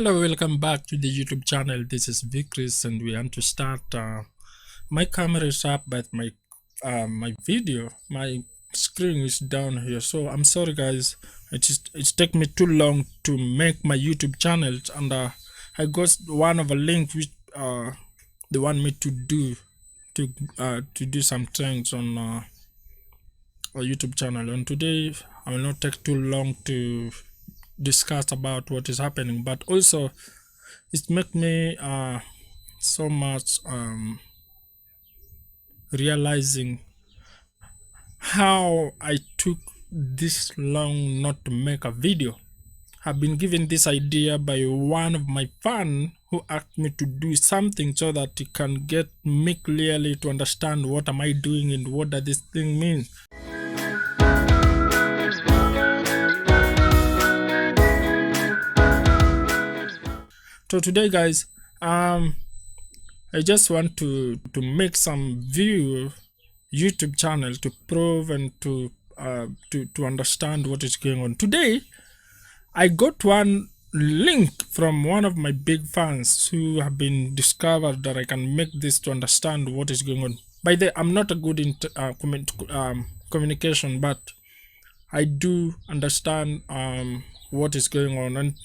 Hello, welcome back to the YouTube channel. This is Vicris and we want to start. My camera is up, but my screen is down here. So I'm sorry, guys. It's take me too long to make my YouTube channel, and I got one of a link which they want me to do some things on a YouTube channel. And today I will not take too long to discuss about what is happening, but also it make me so much realizing how I took this long not to make a video. I've been given this idea by one of my fans who asked me to do something so that he can get me clearly to understand what am I doing and what does this thing mean. So today, guys, I just want to make some YouTube channel to prove and to understand what is going on. Today, I got one link from one of my big fans who have been discovered that I can make this to understand what is going on. By the way, I'm not a good in communication, but I do understand what is going on, and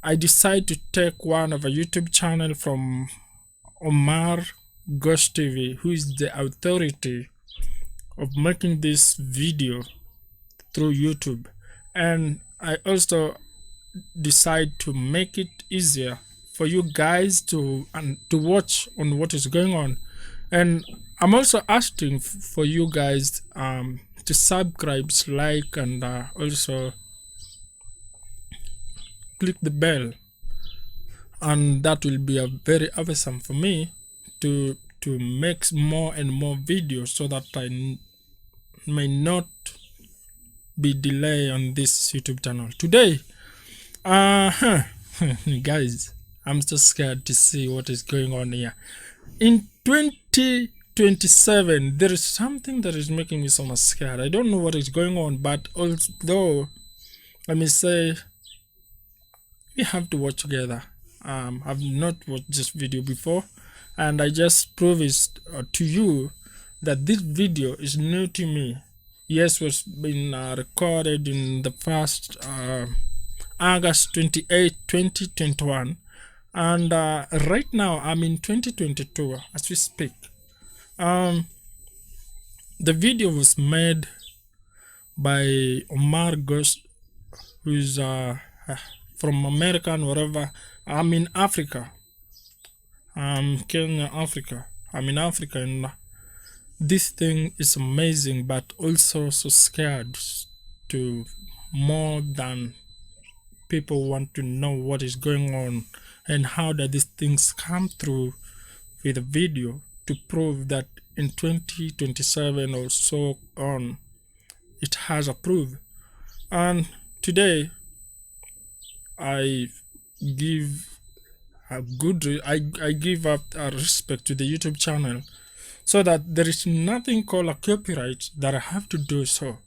I decided to take one of a YouTube channel from Omar Ghost TV, who is the authority of making this video through YouTube, and I also decide to make it easier for you guys to watch on what is going on. And I'm also asking for you guys to subscribe, like, and also click the bell, and that will be a very awesome for me to make more and more videos so that I may not be delay on this YouTube channel. Today, guys, I'm so scared to see what is going on here. In 2027, there is something that is making me so much scared. I don't know what is going on, but although, let me say, we have to watch together. I've not watched this video before, and I just prove it to you that this video is new to me. Yes, was been recorded in the first August 28, 2021, and right now I'm in 2022 as we speak. The video was made by Omar Ghost, who is from America and wherever. I'm in Africa. Kenya, Africa. I'm in Africa, and this thing is amazing, but also so scared to more than people want to know what is going on and how that these things come through with a video to prove that in 2027 or so on it has approved. And today I give a I give up a respect to the YouTube channel, so that there is nothing called a copyright that I have to do so.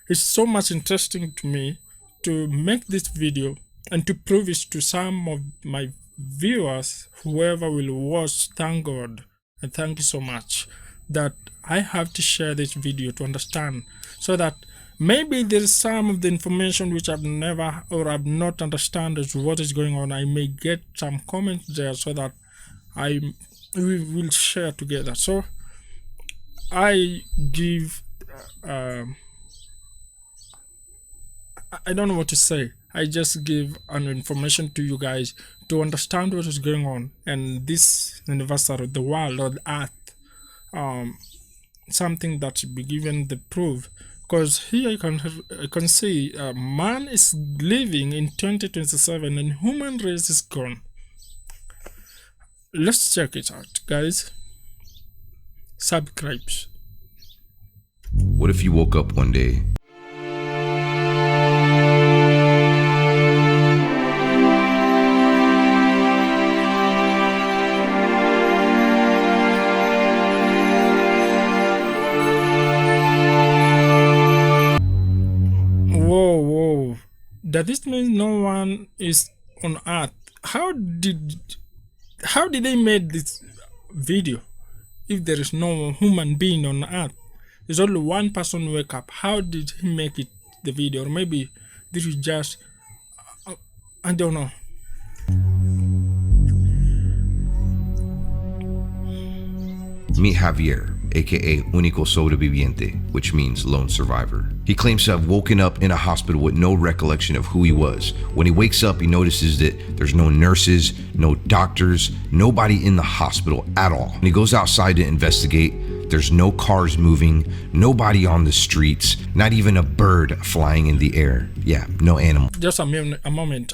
It's so much interesting to me to make this video and to prove it to some of my viewers, whoever will watch. Thank God and thank you so much that I have to share this video to understand, so that maybe there's some of the information which I've never or I've not understand as what is going on. I may get some comments there so that we will share together. So I give I don't know what to say. I just give an information to you guys to understand what is going on, and this universal, the world or the earth, something that should be given the proof. Because here I can see man is living in 2027 and human race is gone. Let's check it out, guys. Subscribe. What if you woke up one day Does this mean no one is on earth. How did they made this video if there is no human being on earth? There's only one person wake up. How did he make it the video? Or maybe this is just I don't know. Meet Javier, aka Único Sobreviviente, which means lone survivor. He claims to have woken up in a hospital with no recollection of who he was. When he wakes up, he notices that there's no nurses, no doctors, nobody in the hospital at all. When he goes outside to investigate, there's no cars moving, nobody on the streets, not even a bird flying in the air. Yeah, no animal. Just a moment.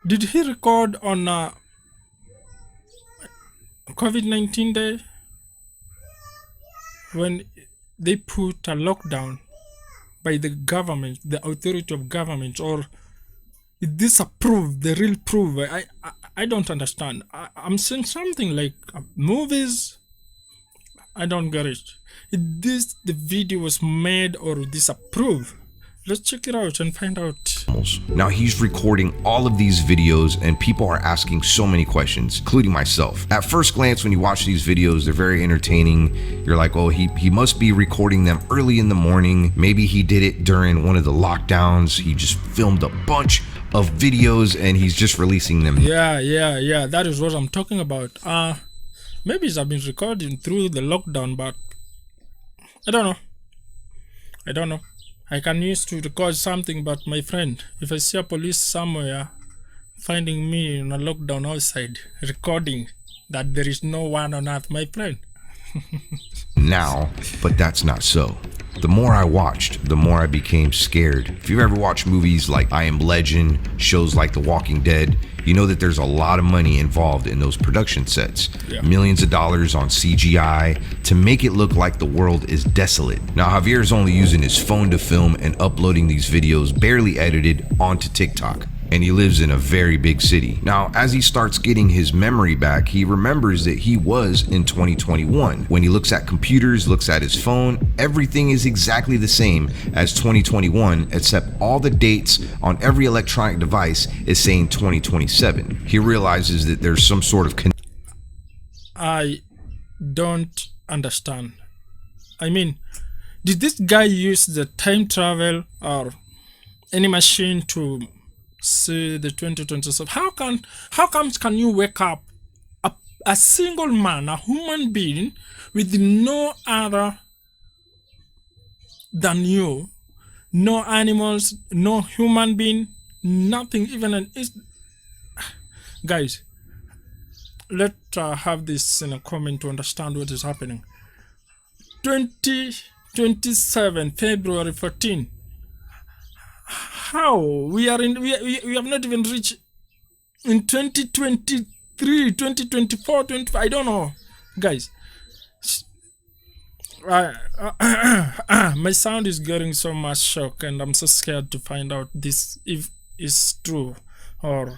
Did he record on COVID-19 day when they put a lockdown by the government, the authority of government, or is this approved, the real proof? I don't understand. I'm seeing something like movies. I don't get it. Is this the video was made or disapproved? Let's check it out and find out. Now he's recording all of these videos and people are asking so many questions, including myself. At first glance, when you watch these videos, they're very entertaining. You're like, oh, he must be recording them early in the morning. Maybe he did it during one of the lockdowns. He just filmed a bunch of videos and he's just releasing them. Yeah. That is what I'm talking about. Maybe it's been recording through the lockdown, but I don't know. I can use to record something, but my friend, if I see a police somewhere finding me in a lockdown outside recording that there is no one on earth, my friend. Now, but that's not so. The more I watched, the more I became scared. If you've ever watched movies like I Am Legend, shows like The Walking Dead, you know that there's a lot of money involved in those production sets. Yeah. Millions of dollars on CGI to make it look like the world is desolate. Now Javier is only using his phone to film and uploading these videos barely edited onto TikTok. And he lives in a very big city. Now, as he starts getting his memory back, he remembers that he was in 2021. When he looks at computers, looks at his phone, everything is exactly the same as 2021, except all the dates on every electronic device is saying 2027. He realizes that there's some sort of I don't understand. I mean, did this guy use the time travel or any machine to see the 2027? How comes can you wake up a single man, a human being with no other than you, no animals, no human being, nothing, even an guys, let's have this in a comment to understand what is happening. 2027 February 14. How we have not even reached in 2023, 2024, 25. I don't know, guys. My sound is getting so much shock, and I'm so scared to find out this if it's true, or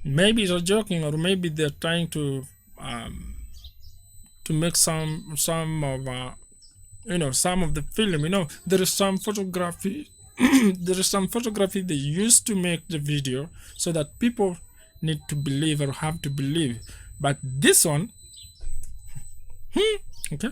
maybe they're joking, or maybe they're trying to make some of some of the film. There is some photography. There is some photography they used to make the video so that people need to believe or have to believe. But this one, okay.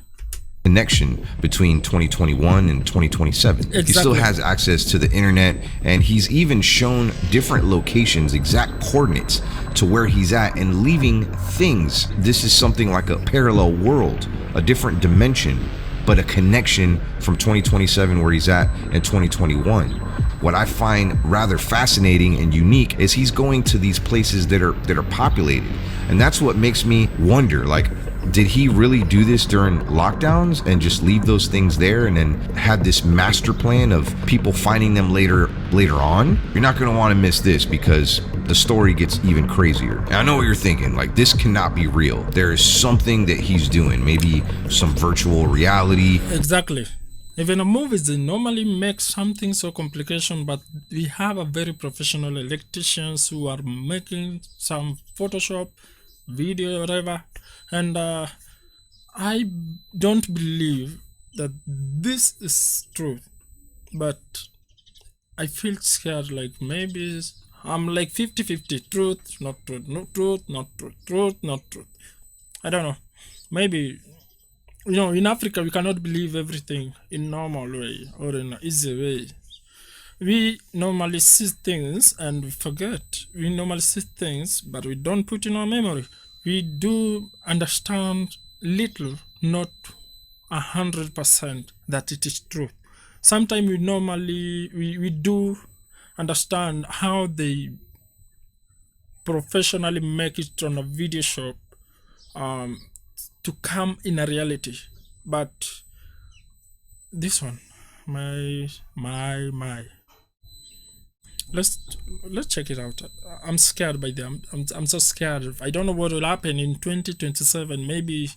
Connection between 2021 and 2027. Exactly. He still has access to the internet, and he's even shown different locations, exact coordinates to where he's at, and leaving things. This is something like a parallel world, a different dimension, but a connection from 2027 where he's at and 2021. What I find rather fascinating and unique is he's going to these places that are populated, and that's what makes me wonder, like, did he really do this during lockdowns and just leave those things there and then had this master plan of people finding them later on? You're not going to want to miss this because the story gets even crazier. And I know what you're thinking, like, this cannot be real. There is something that he's doing, maybe some virtual reality. Exactly. Even in movies, they normally make something so complication, but we have a very professional electricians who are making some Photoshop video, whatever. And I don't believe that this is true, but I feel scared, like maybe I'm like 50-50. Truth, not truth, no truth, not truth, truth, not truth. I don't know. Maybe, in Africa we cannot believe everything in normal way or in an easy way. We normally see things and we forget. We normally see things, but we don't put in our memory. We do understand little, not 100% that it is true. Sometimes we do understand how they professionally make it on a video shop um, to come in a reality. But this one, my, let's let's check it out. I'm scared by them. I'm so scared. I don't know what will happen in 2027. Maybe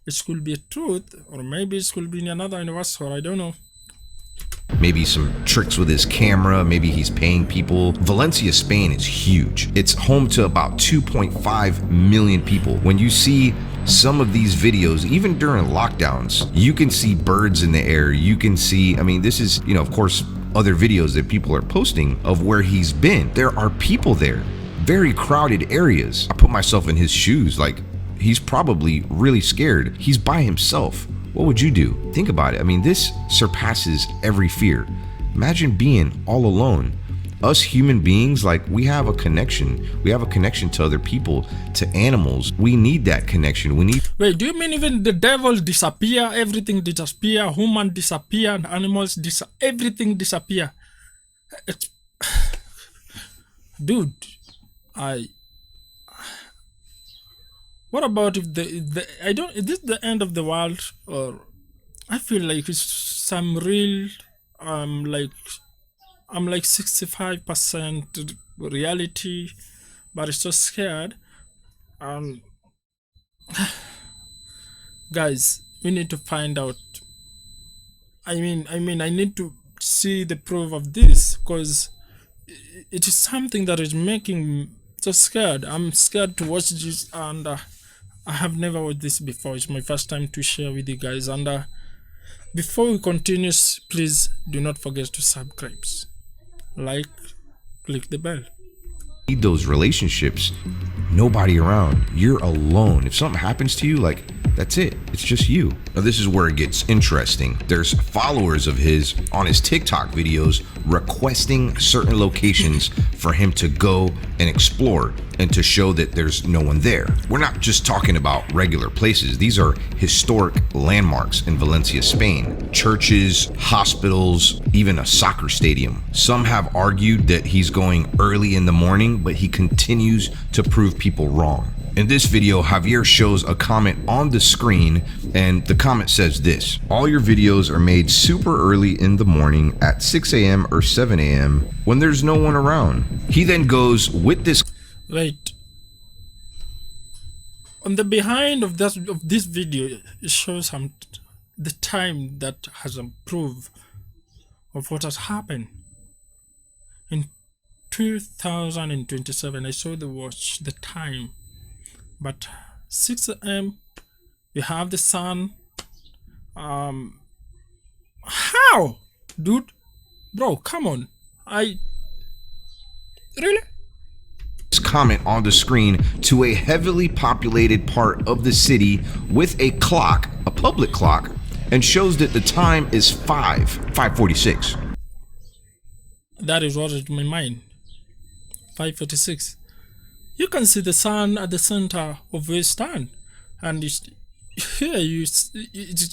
it could be a truth, or maybe it could be in another universe, or I don't know. Maybe some tricks with his camera, maybe he's paying people. Valencia, Spain is huge. It's home to about 2.5 million people. When you see some of these videos, even during lockdowns, you can see birds in the air. You can see, this is, of course, other videos that people are posting of where he's been. There are people there, very crowded areas. I put myself in his shoes, like he's probably really scared. He's by himself. What would you do? Think about it. This surpasses every fear. Imagine being all alone. Us human beings, like, we have a connection. We have a connection to other people, to animals. We need that connection. Wait, do you mean even the devil disappear, everything disappear, human disappear, and animals everything disappear? Dude, what about if is this the end of the world? Or I feel like it's some real, I'm like 65% reality, but it's so scared. Guys, we need to find out. I need to see the proof of this, because it is something that is making me so scared. I'm scared to watch this, and I have never watched this before. It's my first time to share with you guys. And before we continue, please do not forget to subscribe, like, click the bell. Need those relationships. Nobody around. You're alone. If something happens to you, like, that's it. It's just you. Now, this is where it gets interesting. There's followers of his on his TikTok videos requesting certain locations for him to go and explore and to show that there's no one there. We're not just talking about regular places. These are historic landmarks in Valencia, Spain. Churches, hospitals, even a soccer stadium. Some have argued that he's going early in the morning, but he continues to prove people wrong. In this video, Javier shows a comment on the screen, and the comment says this: all your videos are made super early in the morning at 6 a.m. or 7 a.m. when there's no one around. He then goes with this. Wait. On the behind of this video, it shows the time that has a proof of what has happened. In 2027, I saw the watch, the time. But 6 a.m. you have the sun. How? Dude? Bro, come on. Really? Comment on the screen to a heavily populated part of the city with a clock, a public clock, and shows that the time is 5:46. That is what is in my mind. 5:46. You can see the sun at the center of where you stand, and it's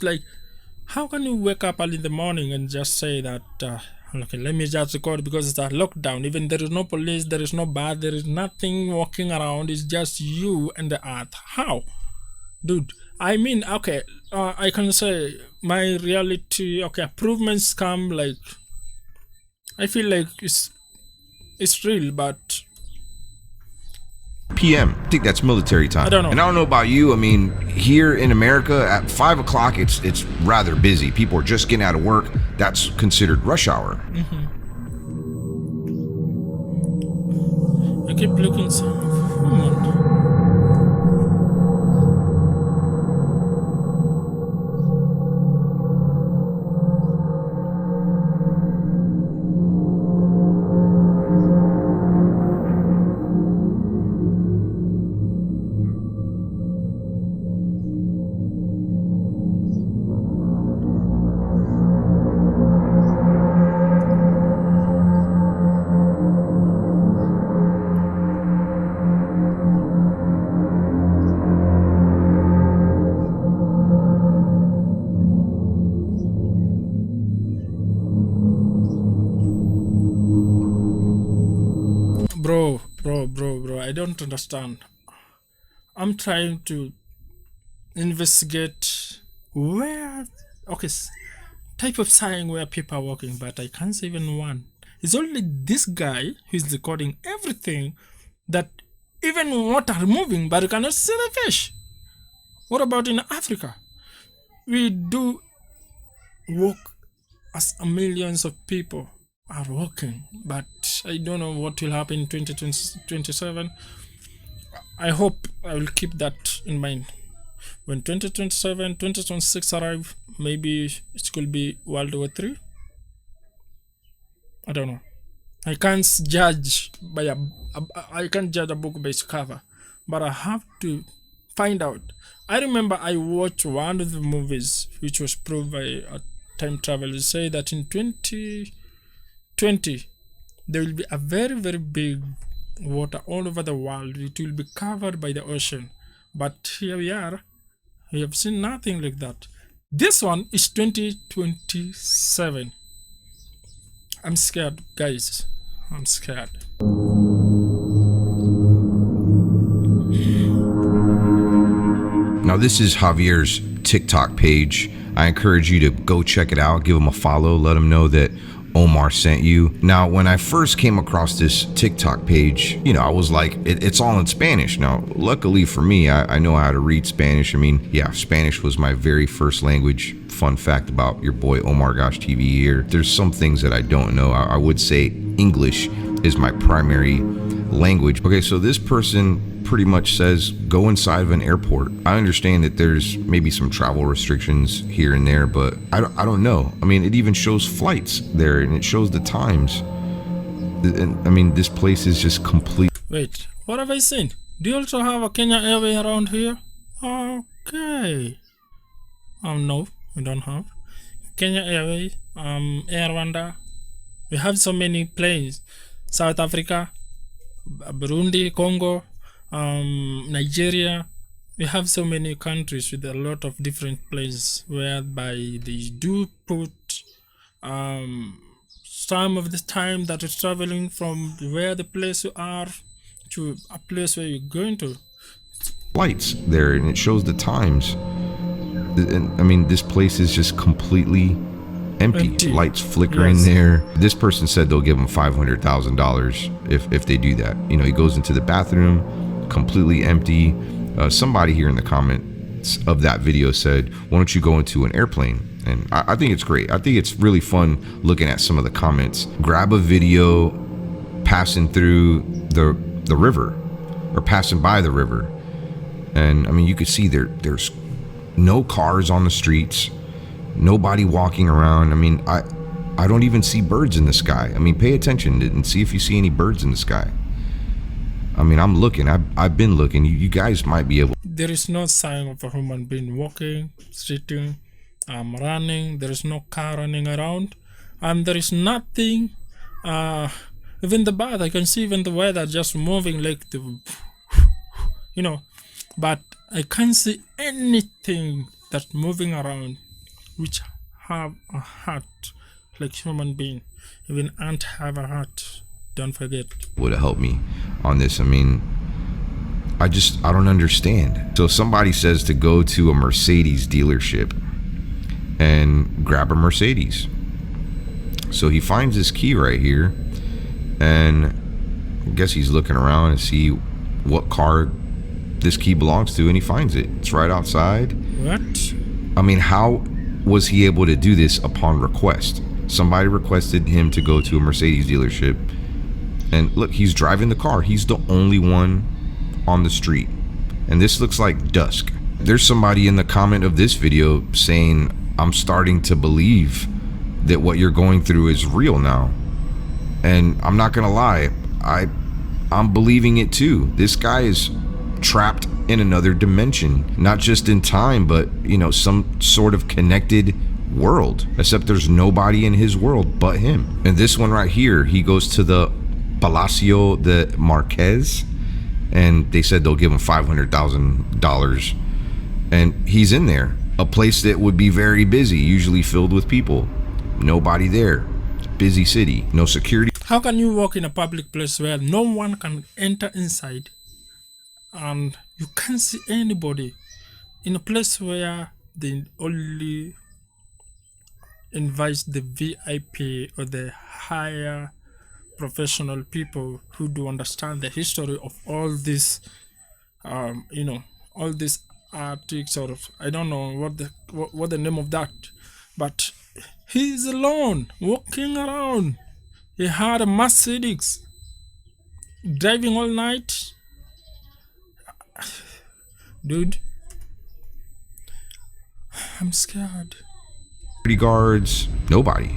like, how can you wake up early in the morning and just say that okay, let me just record, because it's a lockdown, even there is no police, there is no bar, there is nothing walking around, it's just you and the earth? How? Dude, okay, I can say my reality, okay, improvements come, like, I feel like it's real, but p.m. I think that's military time. I don't know. And I don't know about you. Here in America at 5 o'clock, it's rather busy. People are just getting out of work. That's considered rush hour. I keep looking some human. don't understand. I'm trying to investigate where, okay, type of sign where people are walking, but I can't see even one. It's only this guy who's recording everything, that even water moving, but you cannot see the fish. What about in Africa? We do walk as millions of people are walking, but I don't know what will happen in 2027. I hope I will keep that in mind. When 2027, 2026 arrive, maybe it could be World War III. I don't know. I can't judge I can't judge a book by its cover, but I have to find out. I remember I watched one of the movies which was proved by a time traveler, say that in 2020 there will be a very, very big water all over the world. It will be covered by the ocean. But here we are. We have seen nothing like that. This one is 2027. I'm scared, guys. I'm scared. Now, this is Javier's TikTok page. I encourage you to go check it out, give him a follow, let him know that Omar sent you. Now, when I first came across this TikTok page, I was like, it's all in Spanish. Now, luckily for me, I know how to read Spanish. I mean, yeah, Spanish was my very first language. Fun fact about your boy Omar Gosh TV here. There's some things that I don't know. I would say English is my primary language. Okay, so this person pretty much says go inside of an airport. I understand that there's maybe some travel restrictions here and there, but I don't know. I mean, it even shows flights there and it shows the times. I mean, this place is just complete. Wait, what have I seen? Do you also have a Kenya Airway around here? Okay. No, we don't have Kenya Airway, Air Rwanda. We have so many planes. South Africa, Burundi, Congo, Nigeria. We have so many countries with a lot of different places whereby they do put some of the time that you're traveling from where the place you are to a place where you're going to. Lights there and it shows the times. I mean, this place is just completely empty. Lights flickering there. This person said they'll give him $500,000 if they do that. He goes into the bathroom, completely empty. Somebody here in the comments of that video said, why don't you go into an airplane? And I think it's great. I think it's really fun looking at some of the comments. Grab a video passing through the river or passing by the river. And I mean, you could see there's no cars on the streets, nobody walking around. I mean, I don't even see birds in the sky. I mean, pay attention and see if you see any birds in the sky. I mean, I'm looking. I've been looking. You guys might be able. There is no sign of a human being walking, sitting, running. There is no car running around, and there is nothing. Even the bird, I can see even the weather just moving like the, But I can't see anything that's moving around which have a heart like human being. Even ants have a heart. Don't forget. Would have helped me on this. I mean, I don't understand. So somebody says to go to a Mercedes dealership and grab a Mercedes. So he finds this key right here, and I guess he's looking around to see what car this key belongs to, and he finds it. It's right outside. What? I mean, how was he able to do this upon request? Somebody requested him to go to a Mercedes dealership, and look, he's driving the car. He's the only one on the street, and this looks like dusk. There's somebody in the comment of this video saying, I'm starting to believe that what you're going through is real now. And I'm not gonna lie, I'm believing it too. This guy is trapped in another dimension, not just in time, but some sort of connected world, except there's nobody in his world but him. And this one right here, he goes to the Palacio de Marquez, and they said they'll give him $500,000, and he's in there, a place that would be very busy, usually filled with people. Nobody there. Busy city, no security. How can you walk in a public place where no one can enter inside? and you can't see anybody in a place where they only invite the VIP or the higher professional people who do understand the history of all this, all these artics, or I don't know what the name of that, but he's alone walking around. He had a Mercedes driving all night, dude. I'm scared. Security guards, nobody.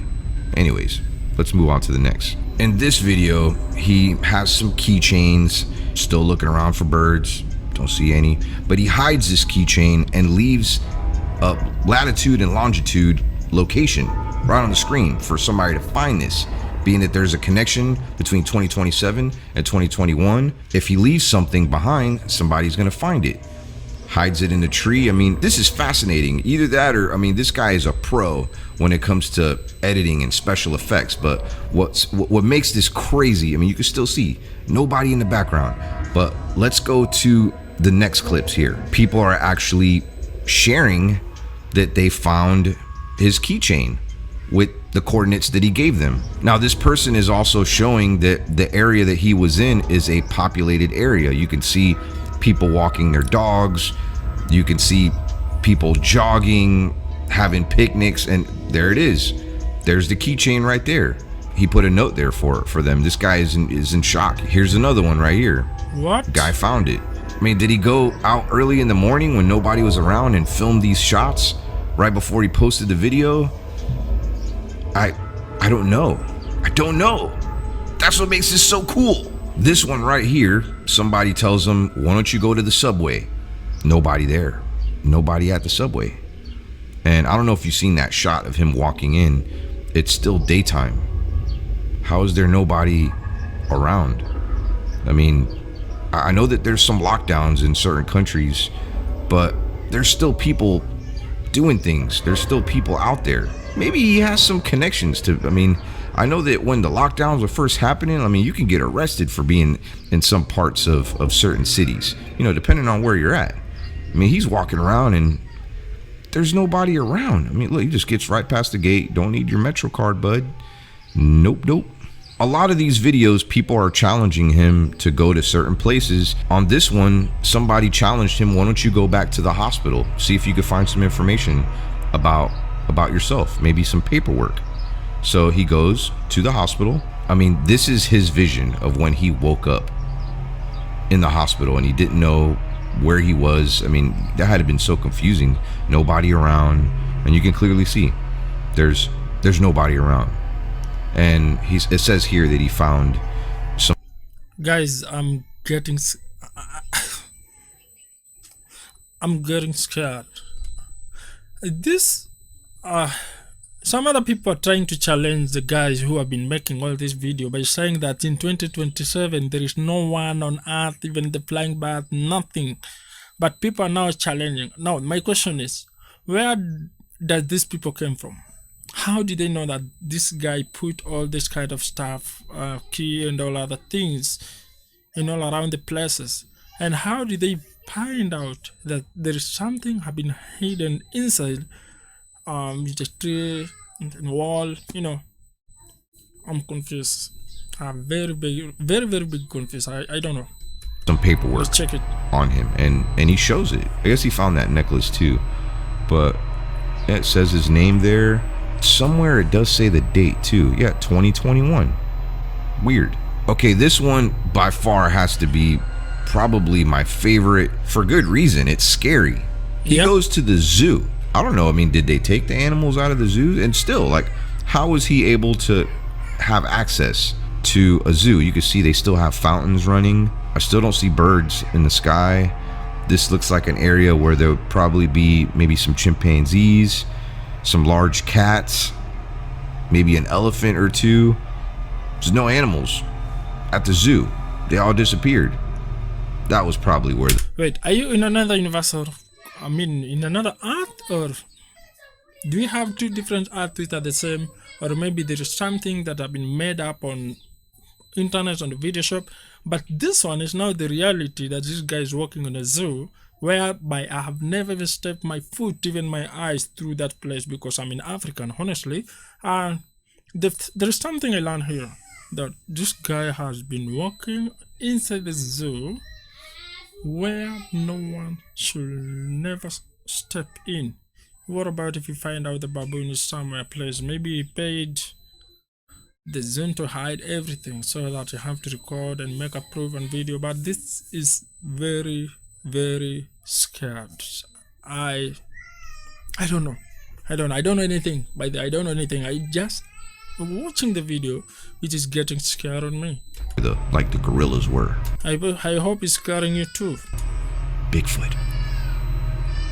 Anyways, let's move on to the next. In this video, he has some keychains, still looking around for birds, don't see any, but he hides this keychain and leaves a latitude and longitude location right on the screen for somebody to find this, being that there's a connection between 2027 and 2021. If he leaves something behind, somebody's gonna find it. Hides it in a tree. I mean, this is fascinating. Either that or, I mean, this guy is a pro when it comes to editing and special effects. But what makes this crazy, I mean, you can still see nobody in the background. But let's go to the next clips here. People are actually sharing that they found his keychain with the coordinates that he gave them. Now, this person is also showing that the area that he was in is a populated area. You can see people walking their dogs, you can see people jogging, having picnics, and there it is. There's the keychain right there. He put a note there for them. This guy is in shock. Here's another one right here. What? Guy found it. I mean, did he go out early in the morning when nobody was around and film these shots right before he posted the video? I don't know. I don't know. That's what makes this so cool. This one right here, somebody tells him, why don't you go to the subway? Nobody there. Nobody at the subway. And I don't know if you've seen that shot of him walking in. It's still daytime. How is there nobody around? I mean, I know that there's some lockdowns in certain countries, but there's still people doing things. There's still people out there. Maybe he has some connections to, I mean, I know that when the lockdowns were first happening, I mean, you can get arrested for being in some parts of certain cities, you know, depending on where you're at. I mean, he's walking around and there's nobody around. I mean, look, he just gets right past the gate. Don't need your Metro card, bud. Nope. A lot of these videos, people are challenging him to go to certain places. On this one, somebody challenged him, why don't you go back to the hospital? See if you could find some information about yourself, maybe some paperwork. So he goes to the hospital. I mean, this is his vision of when he woke up in the hospital and he didn't know where he was. I mean, that had been so confusing. Nobody around, and you can clearly see there's nobody around. And it says here that he found some. Guys, I'm getting scared. This some other people are trying to challenge the guys who have been making all this video by saying that in 2027 there is no one on earth, even the flying bird, nothing. But people are now challenging. Now my question is, where does these people came from? How did they know that this guy put all this kind of stuff, key and all other things in all around the places? And how did they find out that there is something have been hidden inside the tree and wall? You know, I'm confused. I'm very big confused. I don't know. Some paperwork. Let's check it on him, and he shows it. I guess he found that necklace too, but it says his name there. Somewhere it does say the date too. Yeah, 2021. Weird. Okay, this one by far has to be probably my favorite for good reason. It's scary. He goes to the zoo. I don't know. I mean, did they take the animals out of the zoo? And still, like, how was he able to have access to a zoo? You can see they still have fountains running. I still don't see birds in the sky. This looks like an area where there would probably be maybe some chimpanzees, some large cats, maybe an elephant or two. There's no animals at the zoo. They all disappeared. That was probably where. Wait, are you in another universe, or I mean in another earth, or do we have two different earths that are the same? Or maybe there is something that have been made up on internet, on the video shop, But this one is now the reality that this guy is working in a zoo, whereby I have never even stepped my foot, even my eyes, through that place because I'm in African, honestly. And there is something I learned here, that this guy has been working inside the zoo where no one should never step in. What about if you find out the baboon is somewhere place? Maybe he paid the Zoom to hide everything so that you have to record and make a proven video. But this is very, very scared. I don't know. I don't know anything. I don't know anything. I just watching the video, which is getting scared on me. Like the gorillas were. I hope it's scaring you too. Bigfoot.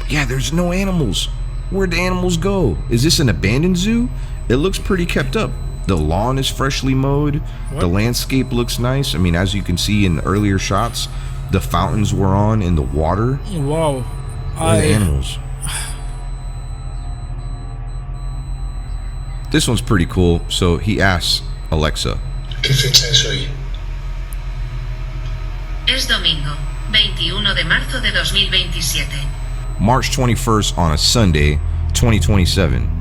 But yeah, there's no animals. Where'd the animals go? Is this an abandoned zoo? It looks pretty kept up. The lawn is freshly mowed. What? The landscape looks nice. I mean, as you can see in the earlier shots, the fountains were on in the water. Wow. Where are the animals? This one's pretty cool. So he asks Alexa, ¿Qué fecha es hoy? Es domingo, 21 de marzo de 2027. March 21st on a Sunday, 2027.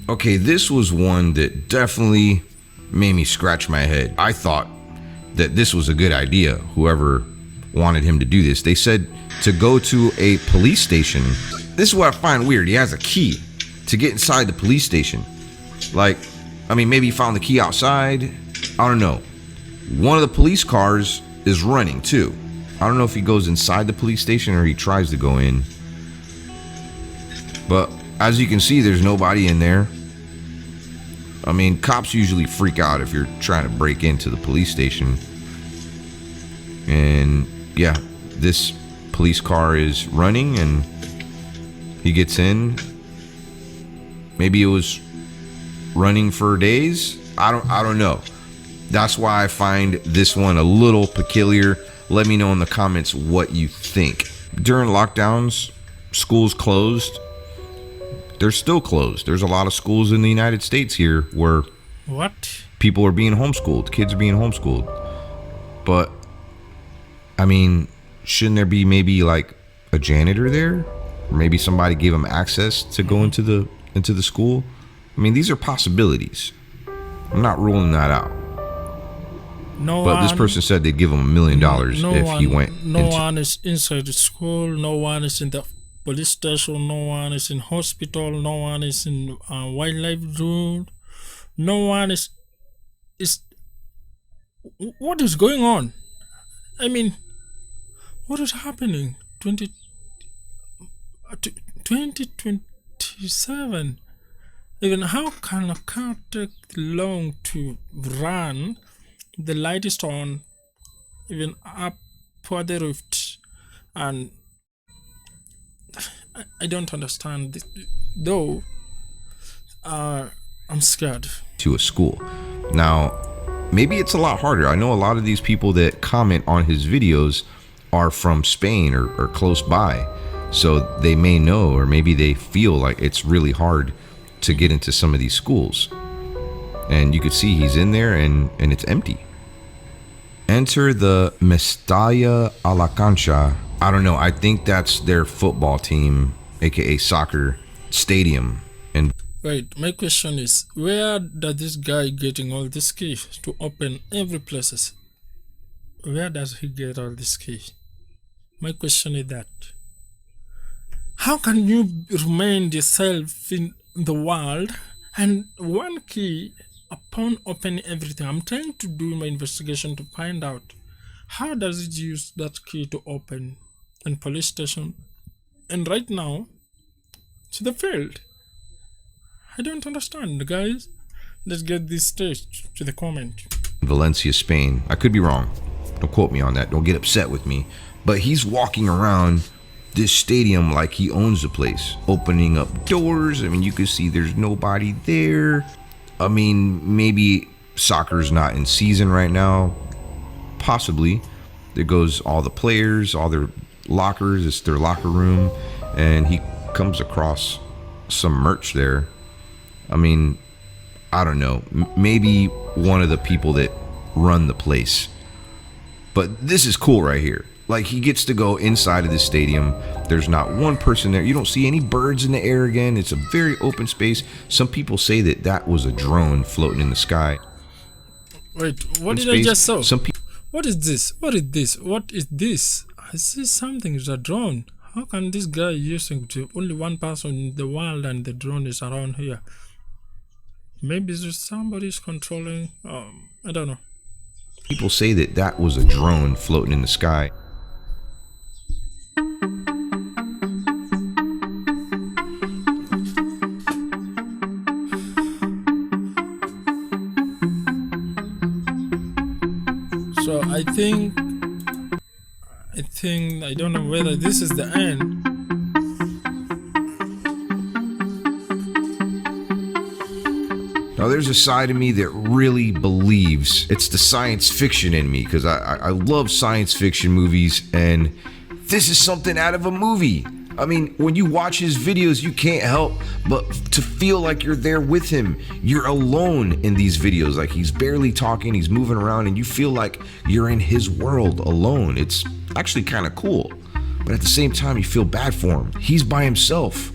Okay, this was one that definitely made me scratch my head. I thought that this was a good idea, whoever wanted him to do this. They said to go to a police station. This is what I find weird. He has a key to get inside the police station. Like, I mean, maybe he found the key outside. I don't know. One of the police cars is running too. I don't know if he goes inside the police station or he tries to go in. But as you can see, there's nobody in there. I mean, cops usually freak out if you're trying to break into the police station. And yeah, this police car is running and he gets in. Maybe it was running for days. I don't know. That's why I find this one a little peculiar. Let me know in the comments what you think. During lockdowns, schools closed. They're still closed. There's a lot of schools in the United States here where people are being homeschooled. Kids are being homeschooled. But, I mean, shouldn't there be maybe like a janitor there? Or maybe somebody gave them access to go into the school? I mean, these are possibilities. I'm not ruling that out. But this person said they'd give him $1 million if he went. No one is inside the school. No one is in the police station. No one is in hospital. No one is in wildlife zoo. No one is. What is going on? I mean, what is happening? 2027. Even how can a car take long to run? The light is on, even up for the rift, and I don't understand this, though. I'm scared. To a school. Now, maybe it's a lot harder. I know a lot of these people that comment on his videos are from Spain or close by, so they may know, or maybe they feel like it's really hard to get into some of these schools. And you could see he's in there and it's empty. Enter the Mestalla a la Cancha. I don't know. I think that's their football team, aka soccer stadium. And wait, my question is, where does this guy getting all these keys to open every places? Where does he get all these keys? My question is that. How can you remain yourself in the world and one key upon opening everything? I'm trying to do my investigation to find out How does it use that key to open in police station and right now to the field? I don't understand, guys. Let's get this straight to the comment. Valencia, Spain. I could be wrong. Don't quote me on that. Don't get upset with me. But he's walking around this stadium like he owns the place, opening up doors. I mean, you can see there's nobody there. I mean, maybe soccer's not in season right now. Possibly. There goes all the players, all their lockers. It's their locker room. And he comes across some merch there. I mean, I don't know. Maybe one of the people that run the place. But this is cool right here. Like, he gets to go inside of this stadium. There's not one person there. You don't see any birds in the air again. It's a very open space. Some people say that that was a drone floating in the sky. Wait, what did I just saw? What is this? What is this? What is this? I see something is a drone. How can this guy using to only one person in the world and the drone is around here? Maybe somebody's controlling. I don't know. People say that that was a drone floating in the sky. So I think I don't know whether this is the end. Now, there's a side of me that really believes it's the science fiction in me, because I love science fiction movies, and this is something out of a movie. I mean, when you watch his videos, you can't help but to feel like you're there with him. You're alone in these videos. Like, he's barely talking, he's moving around, and you feel like you're in his world alone. It's actually kind of cool. But at the same time, you feel bad for him. He's by himself.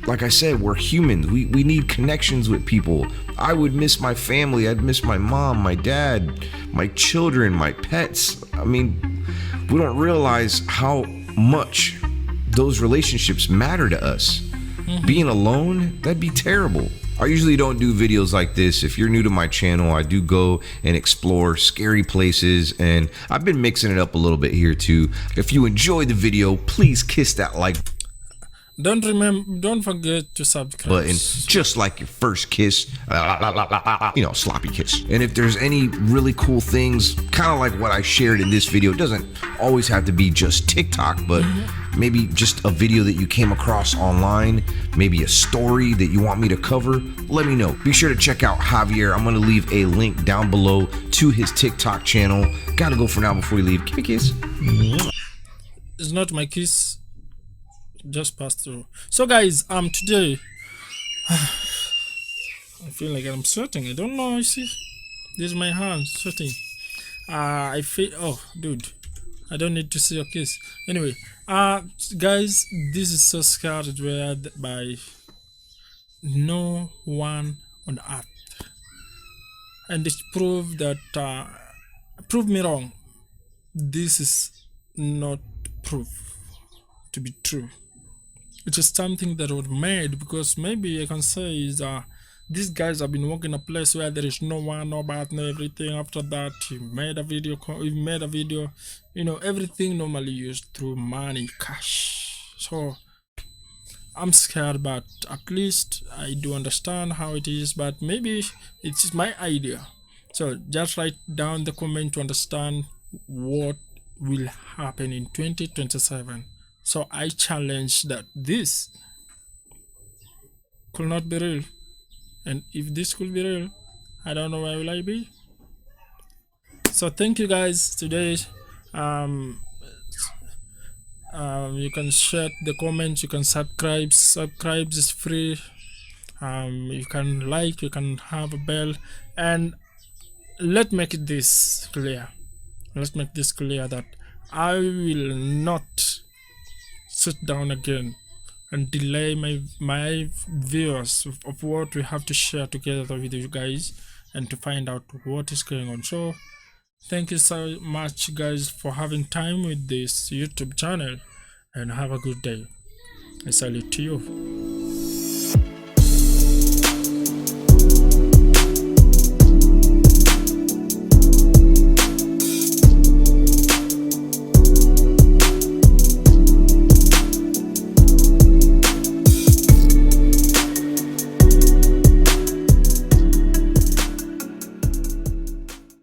Like I said, we're humans. We need connections with people. I would miss my family. I'd miss my mom, my dad, my children, my pets. I mean, we don't realize how much those relationships matter to us. Being alone, that'd be terrible. I usually don't do videos like this. If you're new to my channel, I do go and explore scary places, and I've been mixing it up a little bit here too. If you enjoyed the video, please kiss that like Don't forget to subscribe button, just like your first kiss, sloppy kiss. And if there's any really cool things, kind of like what I shared in this video, it doesn't always have to be just TikTok, but maybe just a video that you came across online, maybe a story that you want me to cover, let me know. Be sure to check out Javier. I'm going to leave a link down below to his TikTok channel. Gotta go for now before we leave. Give me a kiss. It's not my kiss. Just passed through. So guys, today I feel like I'm sweating. I don't know. You see, this is my hand sweating. I feel, oh dude, I don't need to see your kiss. Anyway, guys, this is so scared by no one on earth, and it proved that prove me wrong. This is not proof to be true. It's just something that was made because maybe I can say is these guys have been working a place where there is no one, no bad, no everything. After that, he made a video. You know, everything normally used through money, cash. So I'm scared, but at least I do understand how it is. But maybe it's my idea. So just write down the comment to understand what will happen in 2027. So I challenge that this could not be real, and if this could be real, I don't know where will I be. So thank you guys today. You can share the comments, you can subscribe is free. You can like, you can have a bell, and let's make this clear that I will not sit down again and delay my viewers of what we have to share together with you guys and to find out what is going on. So thank you so much guys for having time with this YouTube channel, and have a good day. I salute to you.